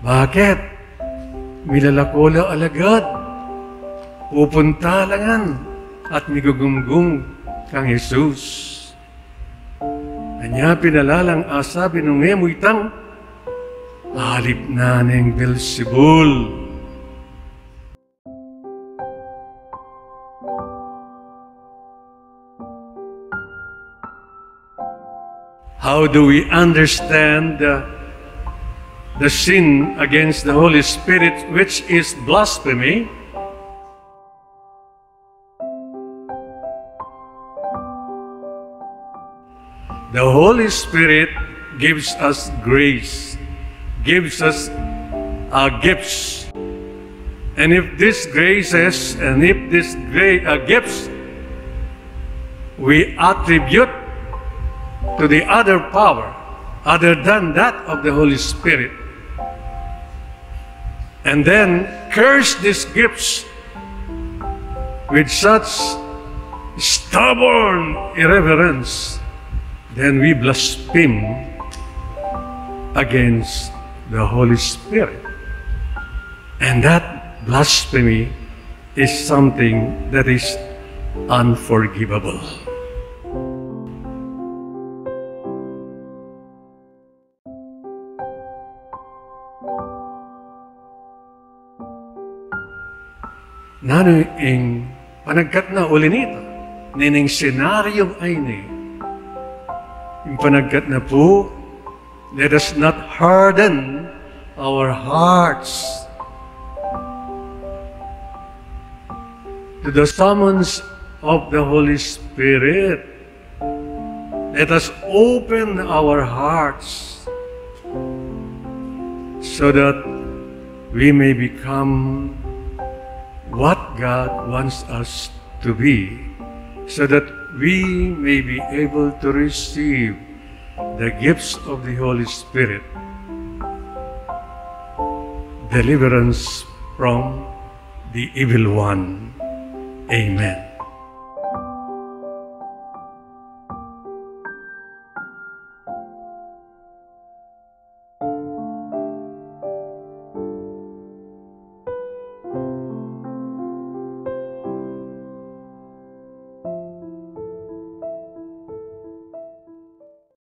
Bakit? Milalakula alagad, pupunta langan, at migugumgum kang Jesus. Anya pinalalang asa binungemoy tang, alip na ng Belzebul. How do we understand the sin against the Holy Spirit, which is blasphemy? The Holy Spirit gives us grace, gives us gifts. And if these graces and if these gifts we attribute to the other power other than that of the Holy Spirit, and then curse these gifts with such stubborn irreverence, then we blaspheme against the Holy Spirit. And that blasphemy is something that is unforgivable. Nano ing panagkat na uli nito, nining senaryo ay ni, yung panagkat na po, let us not harden our hearts to the summons of the Holy Spirit. Let us open our hearts so that we may become what God wants us to be, so that we may be able to receive the gifts of the Holy Spirit, deliverance from the evil one. Amen.